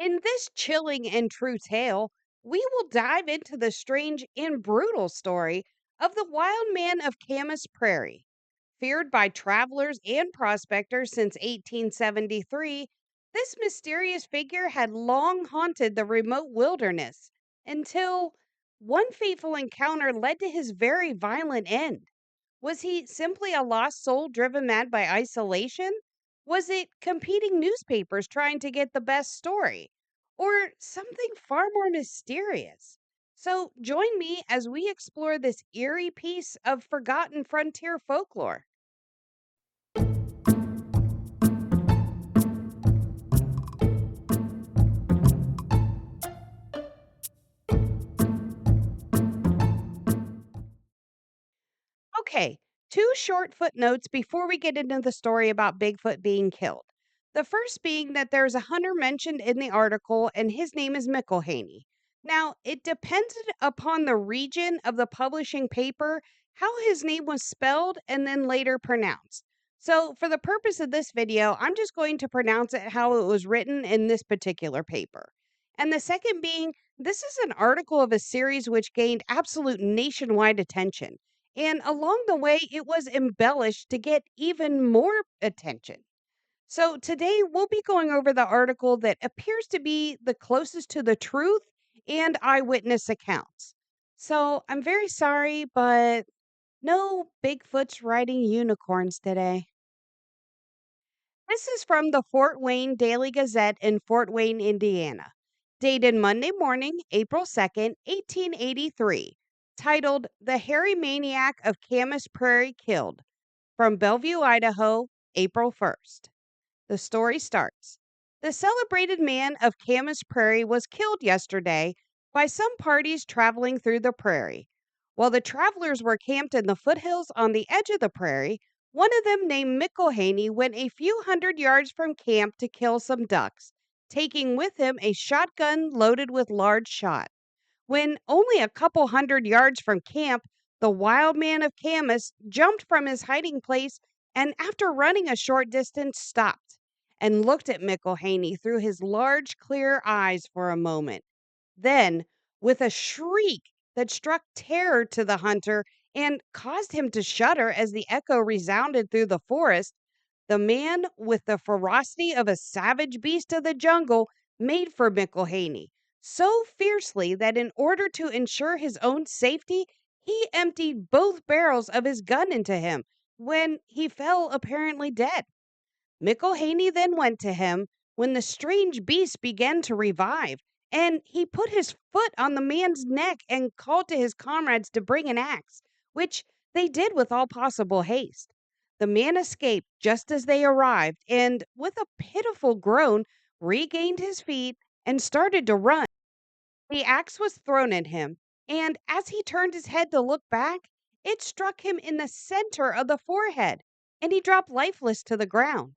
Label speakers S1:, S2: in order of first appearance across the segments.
S1: In this chilling and true tale, we will dive into the strange and brutal story of the wild man of Camas Prairie. Feared by travelers and prospectors since 1873, this mysterious figure had long haunted the remote wilderness until one fateful encounter led to his very violent end. Was he simply a lost soul driven mad by isolation? Was it competing newspapers trying to get the best story? Or something far more mysterious? So join me as we explore this eerie piece of forgotten frontier folklore. Okay, two short footnotes before we get into the story about Bigfoot being killed. The first being that there's a hunter mentioned in the article, and his name is McElhaney. Now, it depended upon the region of the publishing paper how his name was spelled and then later pronounced. So, for the purpose of this video, I'm just going to pronounce it how it was written in this particular paper. And the second being, this is an article of a series which gained absolute nationwide attention. And along the way, it was embellished to get even more attention. So today, we'll be going over the article that appears to be the closest to the truth and eyewitness accounts. So I'm very sorry, but no Bigfoot's riding unicorns today. This is from the Fort Wayne Daily Gazette in Fort Wayne, Indiana, dated Monday morning, April 2nd, 1883, titled The Hairy Maniac of Camas Prairie Killed, from Bellevue, Idaho, April 1st. The story starts. The celebrated man of Camas Prairie was killed yesterday by some parties traveling through the prairie. While the travelers were camped in the foothills on the edge of the prairie, one of them named McElhaney went a few hundred yards from camp to kill some ducks, taking with him a shotgun loaded with large shot. When only a couple hundred yards from camp, the wild man of Camas jumped from his hiding place and, after running a short distance, stopped and looked at McElhaney through his large, clear eyes for a moment. Then, with a shriek that struck terror to the hunter and caused him to shudder as the echo resounded through the forest, the man, with the ferocity of a savage beast of the jungle, made for McElhaney so fiercely that in order to ensure his own safety, he emptied both barrels of his gun into him when he fell apparently dead. McElhaney then went to him when the strange beast began to revive, and he put his foot on the man's neck and called to his comrades to bring an axe, which they did with all possible haste. The man escaped just as they arrived, and with a pitiful groan, regained his feet and started to run. The axe was thrown at him, and as he turned his head to look back, it struck him in the center of the forehead, and he dropped lifeless to the ground.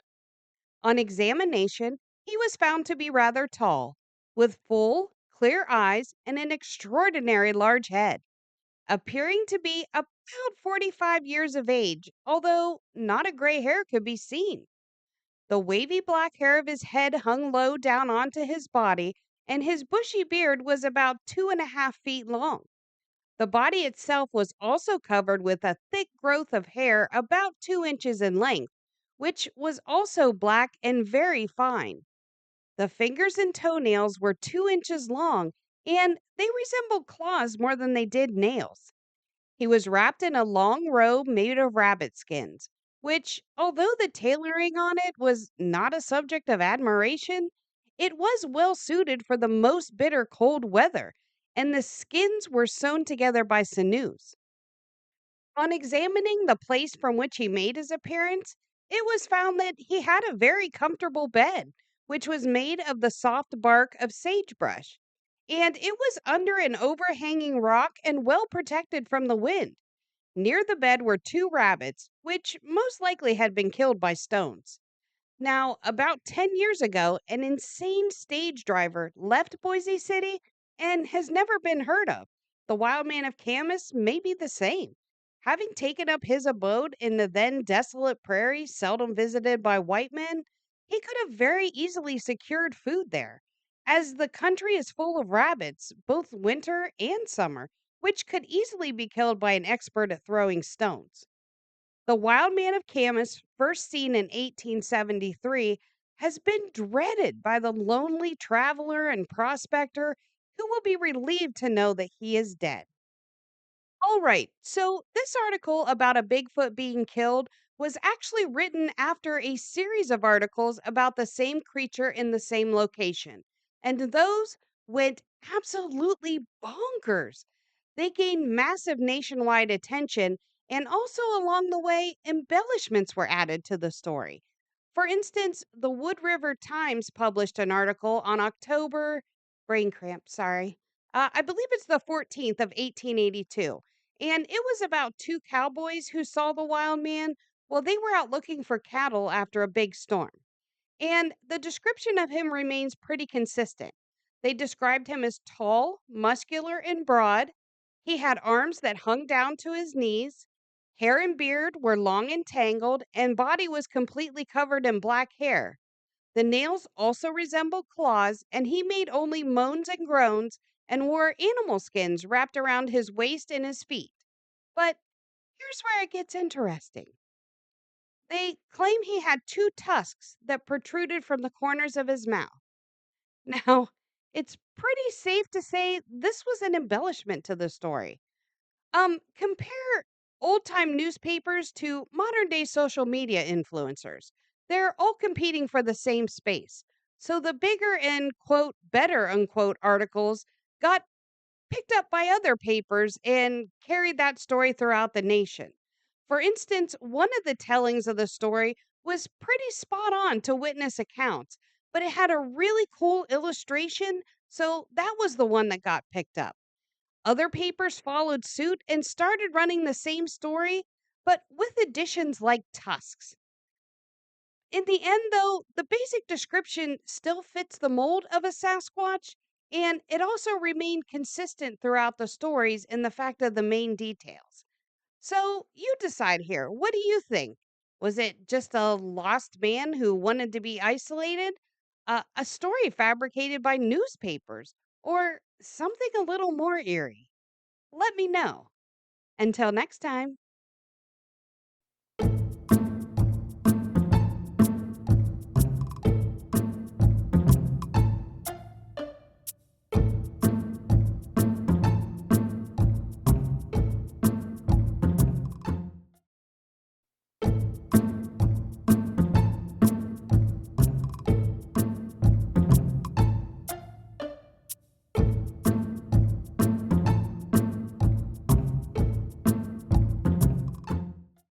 S1: On examination, he was found to be rather tall, with full, clear eyes and an extraordinary large head, appearing to be about 45 years of age, although not a gray hair could be seen. The wavy black hair of his head hung low down onto his body, and his bushy beard was about 2.5 feet long. The body itself was also covered with a thick growth of hair about 2 inches in length, which was also black and very fine. The fingers and toenails were 2 inches long, and they resembled claws more than they did nails. He was wrapped in a long robe made of rabbit skins, which, although the tailoring on it was not a subject of admiration, it was well suited for the most bitter cold weather, and the skins were sewn together by sinews. On examining the place from which he made his appearance, it was found that he had a very comfortable bed, which was made of the soft bark of sagebrush, and it was under an overhanging rock and well protected from the wind. Near the bed were two rabbits, which most likely had been killed by stones. Now, about 10 years ago, an insane stage driver left Boise City and has never been heard of. The wild man of Camas may be the same. Having taken up his abode in the then desolate prairie, seldom visited by white men, he could have very easily secured food there. as the country is full of rabbits, both winter and summer, which could easily be killed by an expert at throwing stones. The wild man of Camas, first seen in 1873, has been dreaded by the lonely traveler and prospector who will be relieved to know that he is dead. All right, so this article about a Bigfoot being killed was actually written after a series of articles about the same creature in the same location. And those went absolutely bonkers. They gained massive nationwide attention, and also along the way, embellishments were added to the story. For instance, the Wood River Times published an article on October, brain cramp, sorry. I believe it's the 14th of 1882, and it was about two cowboys who saw the wild man while they were out looking for cattle after a big storm. And the description of him remains pretty consistent. They described him as tall, muscular, and broad. He had arms that hung down to his knees. Hair and beard were long and tangled, and body was completely covered in black hair. The nails also resembled claws, and he made only moans and groans and wore animal skins wrapped around his waist and his feet. But here's where it gets interesting. They claim he had two tusks that protruded from the corners of his mouth. Now, it's pretty safe to say this was an embellishment to the story. Compare old time newspapers to modern day social media influencers. They're all competing for the same space. So the bigger and quote better unquote articles got picked up by other papers and carried that story throughout the nation. For instance, one of the tellings of the story was pretty spot on to witness accounts, but it had a really cool illustration, so that was the one that got picked up. Other papers followed suit and started running the same story, but with additions like tusks. In the end, though, the basic description still fits the mold of a Sasquatch, and it also remained consistent throughout the stories in the fact of the main details. So you decide here. What do you think? Was it just a lost man who wanted to be isolated? A story fabricated by newspapers? Or something a little more eerie? Let me know. Until next time.